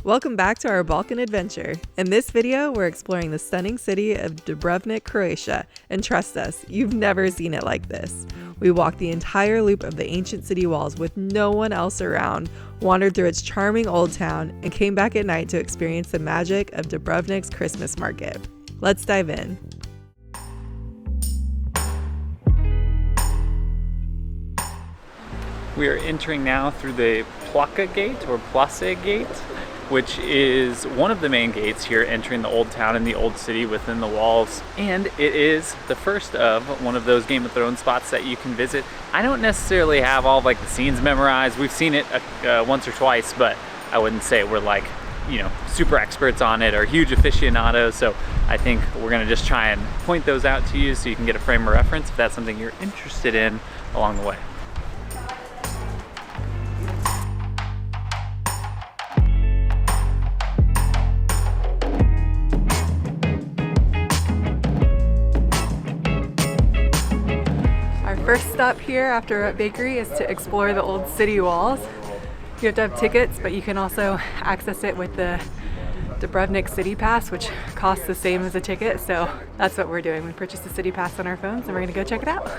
Welcome back to our Balkan adventure. In this video, we're exploring the stunning city of Dubrovnik, Croatia, and trust us, you've never seen it like this. We walked the entire loop of the ancient city walls with no one else around, wandered through its charming old town, and came back at night to experience the magic of Dubrovnik's Christmas Market. Let's dive in. We are entering now through the Placa Gate, or Place Gate, which is one of the main gates here entering the old town and the old city within the walls. And it is the first of one of those Game of Thrones spots that you can visit. I don't necessarily have all the scenes memorized. We've seen it once or twice, but I wouldn't say we're super experts on it or huge aficionados. So I think we're gonna just try and point those out to you so you can get a frame of reference if that's something you're interested in along the way. First stop here after a bakery is to explore the old city walls. You have to have tickets, but you can also access it with the Dubrovnik City Pass, which costs the same as a ticket. So that's what we're doing. We purchased a City Pass on our phones and we're gonna go check it out.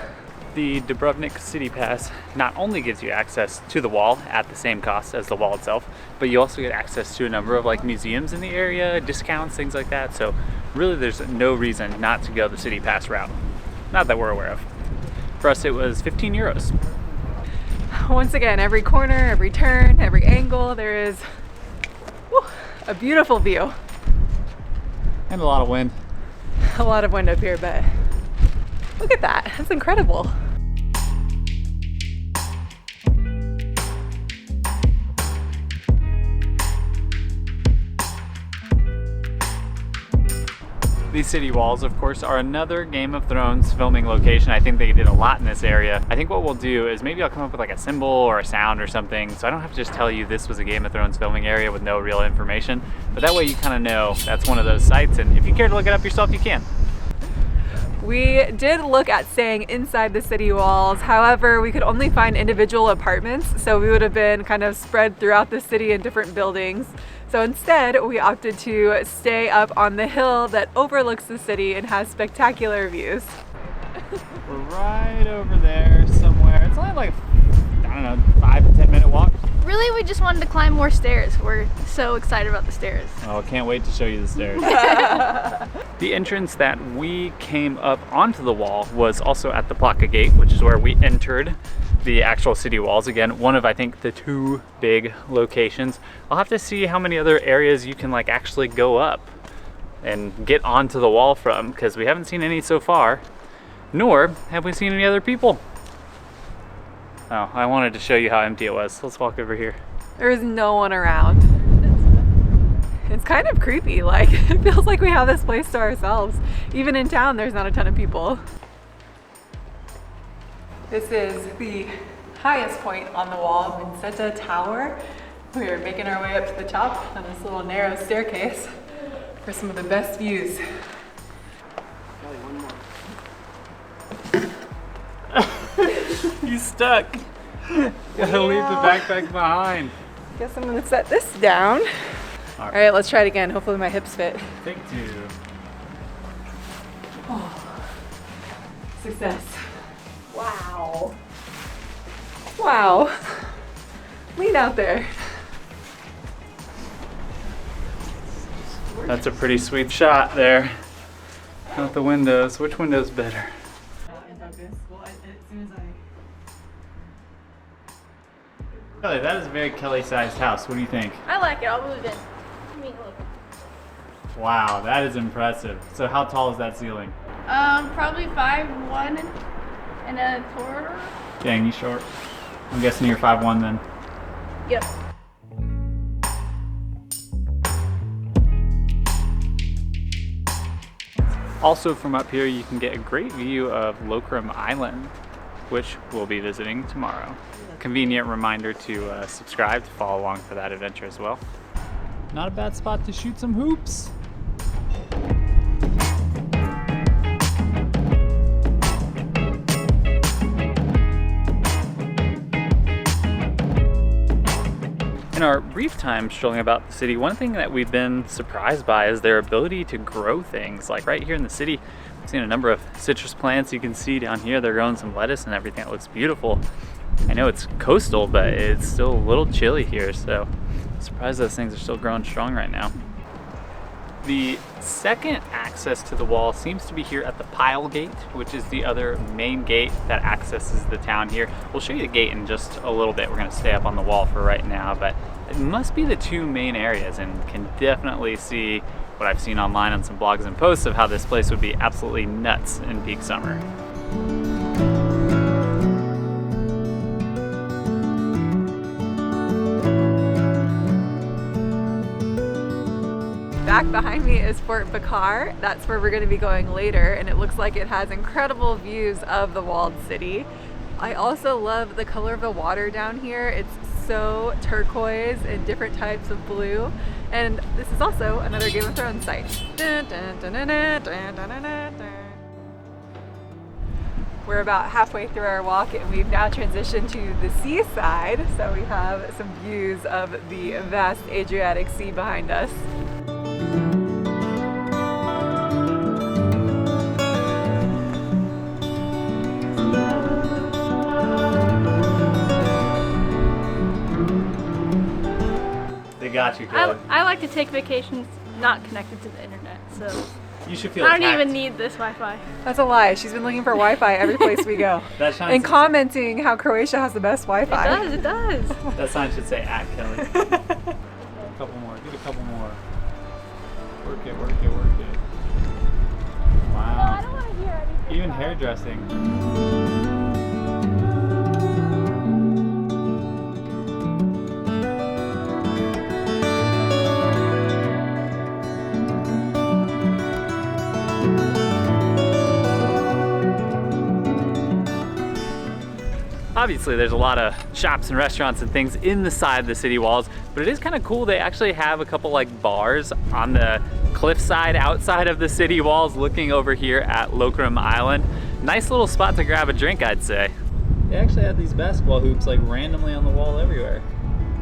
The Dubrovnik City Pass not only gives you access to the wall at the same cost as the wall itself, but you also get access to a number of museums in the area, discounts, things like that. So really there's no reason not to go the City Pass route. Not that we're aware of. For us, it was 15 euros. Once again, every corner, every turn, every angle, there is a beautiful view. And a lot of wind. A lot of wind up here, but look at that. That's incredible. These city walls, of course, are another Game of Thrones filming location. I think they did a lot in this area. I think what we'll do is maybe I'll come up with a symbol or a sound or something, so I don't have to just tell you this was a Game of Thrones filming area with no real information. But that way you kind of know that's one of those sites, and if you care to look it up yourself, you can. We did look at staying inside the city walls. However, we could only find individual apartments, so we would have been kind of spread throughout the city in different buildings. So instead, we opted to stay up on the hill that overlooks the city and has spectacular views. We're right over there somewhere. It's only 5 to 10 minute walk. Really, we just wanted to climb more stairs. We're so excited about the stairs. Oh, I can't wait to show you the stairs. The entrance that we came up onto the wall was also at the Placa Gate, which is where we entered the actual city walls. Again, one of, I think, the 2 big locations. I'll have to see how many other areas you can actually go up and get onto the wall from, because we haven't seen any so far, nor have we seen any other people. Oh, I wanted to show you how empty it was. Let's walk over here. There is no one around. It's kind of creepy. It feels like we have this place to ourselves. Even in town, there's not a ton of people. This is the highest point on the wall, Vinceta Tower. We are making our way up to the top on this little narrow staircase for some of the best views. He's stuck. Gotta leave the backpack behind. Guess I'm gonna set this down. All right, let's try it again. Hopefully my hips fit. Take 2. Oh, success. Wow. Wow. Lean out there. That's a pretty sweet shot there. Out the windows. Which window's better? Kelly, that is a very Kelly-sized house. What do you think? I like it. I'll move in. Look. Wow, that is impressive. So how tall is that ceiling? Probably 5'1" and a quarter. Dang, you short. I'm guessing you're 5'1" then. Yep. Also from up here, you can get a great view of Lokrum Island, which we'll be visiting tomorrow. Convenient reminder to subscribe to follow along for that adventure as well. Not a bad spot to shoot some hoops. In our brief time strolling about the city, one thing that we've been surprised by is their ability to grow things. Like right here in the city, we've seen a number of citrus plants. You can see down here they're growing some lettuce and everything. It looks beautiful. I know it's coastal, but it's still a little chilly here, so I'm surprised those things are still growing strong right now. The second access to the wall seems to be here at the Pile Gate, which is the other main gate that accesses the town here. We'll show you the gate in just a little bit. We're going to stay up on the wall for right now, but it must be the two main areas, and can definitely see what I've seen online on some blogs and posts of how this place would be absolutely nuts in peak summer. Back behind me is Fort Bakar. That's where we're going to be going later, and it looks like it has incredible views of the walled city. I also love the color of the water down here. It's so turquoise and different types of blue, and this is also another Game of Thrones site. We're about halfway through our walk, and we've now transitioned to the seaside, so we have some views of the vast Adriatic Sea behind us. Got you, Kelly. I like to take vacations not connected to the internet, so You should feel I don't attacked. even need this Wi-Fi. That's a lie. She's been looking for Wi-Fi every place we go. That sign And should- commenting how Croatia has the best Wi-Fi. It does. That sign should say at Kelly. A couple more. Get a couple more. Work it, work it, work it. No, I Wow. don't want to hear anything. Even about it. hairdressing. Obviously, there's a lot of shops and restaurants and things in the side of the city walls, but it is kind of cool. They actually have a couple like bars on the cliffside outside of the city walls looking over here at Lokrum Island. Nice little spot to grab a drink, I'd say. They actually have these basketball hoops like randomly on the wall everywhere.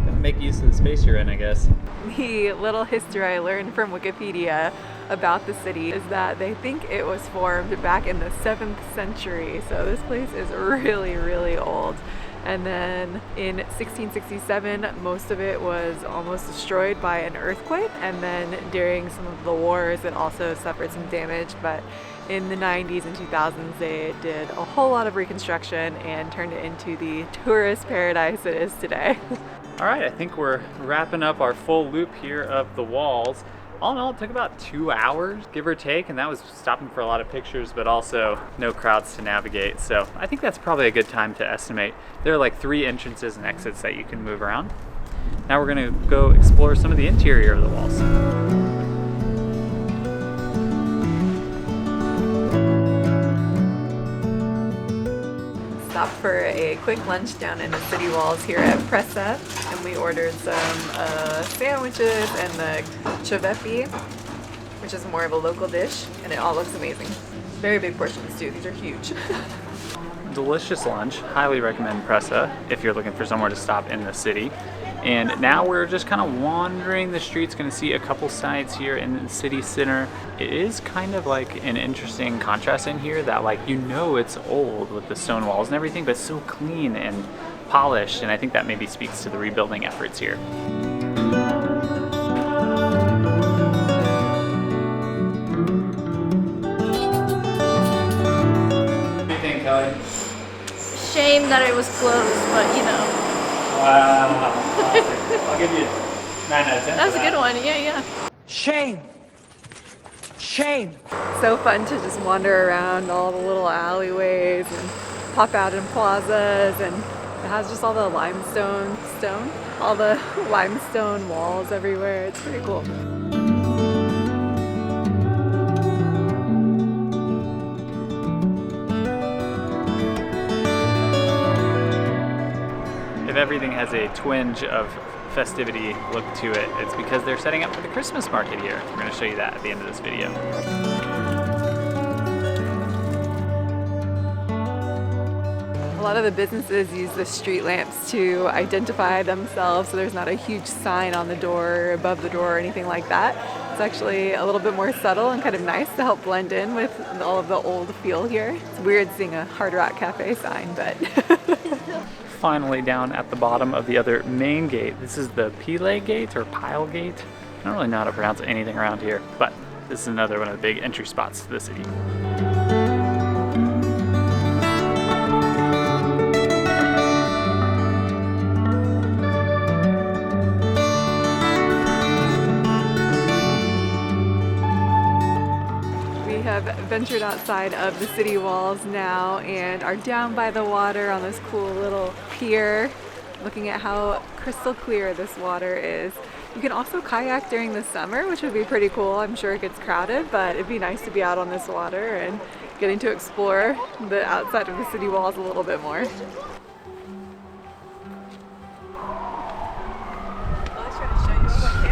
Gotta make use of the space you're in, I guess. The little history I learned from Wikipedia about the city is that they think it was formed back in the 7th century. So this place is really, really old. And then in 1667, most of it was almost destroyed by an earthquake. And then during some of the wars, it also suffered some damage. But in the 90s and 2000s, they did a whole lot of reconstruction and turned it into the tourist paradise it is today. All right, I think we're wrapping up our full loop here of the walls. All in all, it took about 2 hours, give or take, and that was stopping for a lot of pictures, but also no crowds to navigate. So I think that's probably a good time to estimate. There are like 3 entrances and exits that you can move around. Now we're gonna go explore some of the interior of the walls. Stopped for a quick lunch down in the city walls here at Presa, and we ordered some sandwiches and the cevepi, which is more of a local dish, and it all looks amazing. Very big portions too, these are huge. Delicious lunch, highly recommend Presa if you're looking for somewhere to stop in the city. And now we're just kind of wandering the streets, gonna see a couple sites here in the city center. It is kind of like an interesting contrast in here that like, you know it's old with the stone walls and everything, but it's so clean and polished, and I think that maybe speaks to the rebuilding efforts here. What do you think, Kelly? Shame that it was closed, but you know. Wow. I'll give you 9 out of 10. That was a good one. Yeah. Shame. Shame. So fun to just wander around all the little alleyways and pop out in plazas, and it has just all the limestone walls everywhere. It's pretty cool. If everything has a twinge of festivity look to it, it's because they're setting up for the Christmas market here. We're going to show you that at the end of this video. A lot of the businesses use the street lamps to identify themselves, so there's not a huge sign on the door or above the door or anything like that. It's actually a little bit more subtle and kind of nice to help blend in with all of the old feel here. It's weird seeing a Hard Rock Cafe sign, but... Finally down at the bottom of the other main gate. This is the Pile Gate or Pile Gate. I don't really know how to pronounce anything around here, but this is another one of the big entry spots to the city. We have ventured outside of the city walls now and are down by the water on this cool little pier, looking at how crystal clear this water is. You can also kayak during the summer, which would be pretty cool. I'm sure it gets crowded, but it'd be nice to be out on this water and getting to explore the outside of the city walls a little bit more.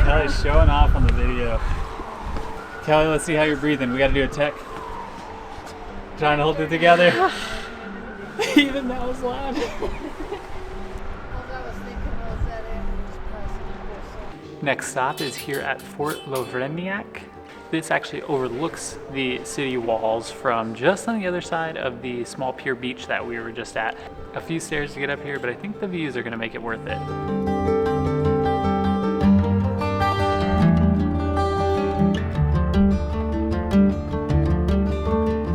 Kelly's showing off on the video. Kelly, let's see how you're breathing. We gotta do a tech. Trying to hold it together. Even that was loud. Next stop is here at Fort Lovrenjak. This actually overlooks the city walls from just on the other side of the small pier beach that we were just at. A few stairs to get up here, but I think the views are gonna make it worth it.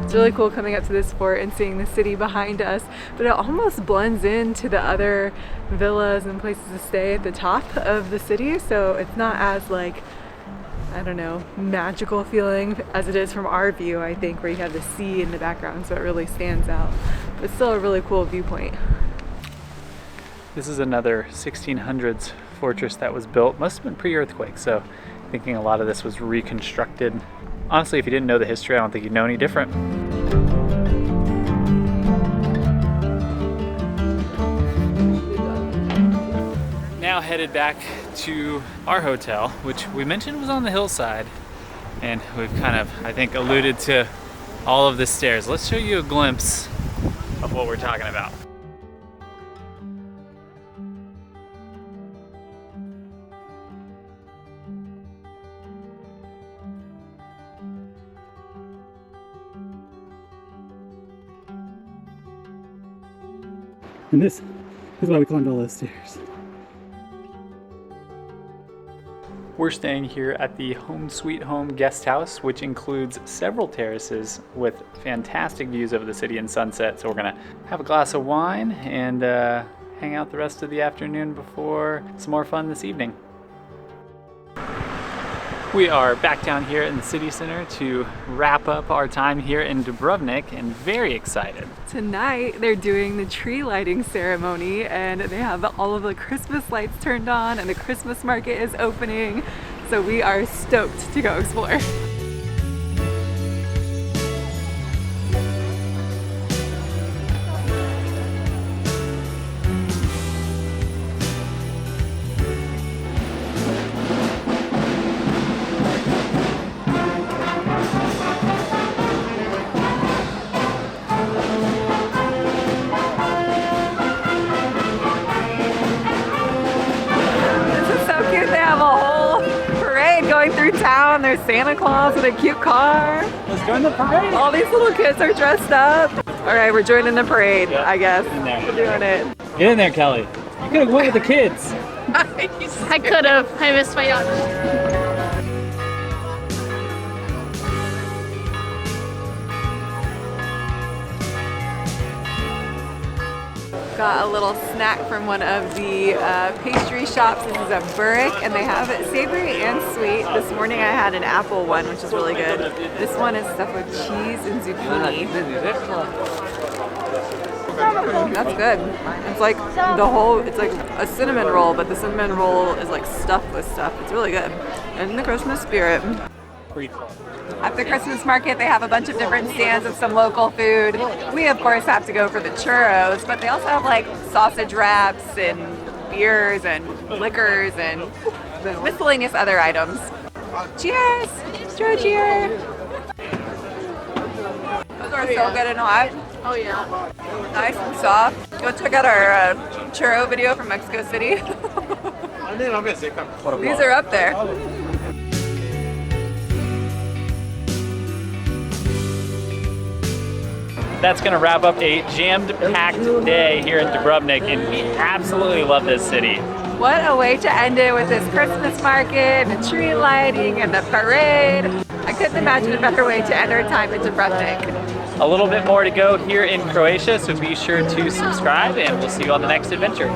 It's really cool coming up to this fort and seeing the city behind us, but it almost blends into the other villas and places to stay at the top of the city, so it's not as like, I don't know, magical feeling as it is from our view, I think, where you have the sea in the background, so it really stands out. But still a really cool viewpoint. This is another 1600s fortress that was built, must have been pre-earthquake, so thinking a lot of this was reconstructed. Honestly, if you didn't know the history, I don't think you'd know any different. Now headed back to our hotel, which we mentioned was on the hillside, and we've kind of, I think, alluded to all of the stairs. Let's show you a glimpse of what we're talking about. And this is why we climbed all those stairs. We're staying here at the Home Sweet Home guest house, which includes several terraces with fantastic views over the city and sunset. So we're gonna have a glass of wine and hang out the rest of the afternoon before some more fun this evening. We are back down here in the city center to wrap up our time here in Dubrovnik, and very excited. Tonight they're doing the tree lighting ceremony and they have all of the Christmas lights turned on and the Christmas market is opening. So we are stoked to go explore. Through town, there's Santa Claus with a cute car. Let's join the parade. All these little kids are dressed up. All right, we're joining the parade, Yep. I guess. In there. We're doing it. Get in there, Kelly. You could have went with the kids. I could have. I missed my yacht. Got a little snack from one of the pastry shops. This is a burek, and they have it savory and sweet. This morning I had an apple one, which is really good. This one is stuffed with cheese and zucchini. That's good. It's like the whole, it's like a cinnamon roll, but the cinnamon roll is like stuffed with stuff. It's really good. In the Christmas spirit. At the Christmas market, they have a bunch of different stands of some local food. We, of course, have to go for the churros, but they also have like sausage wraps and beers and liquors and miscellaneous other items. Cheers! Churro cheer! Those are so good and hot. Oh yeah. Nice and soft. Go check out our churro video from Mexico City. These are up there. That's gonna wrap up a jammed-packed day here in Dubrovnik, and we absolutely love this city. What a way to end it with this Christmas market, the tree lighting, and the parade. I couldn't imagine a better way to end our time in Dubrovnik. A little bit more to go here in Croatia, so be sure to subscribe, and we'll see you on the next adventure.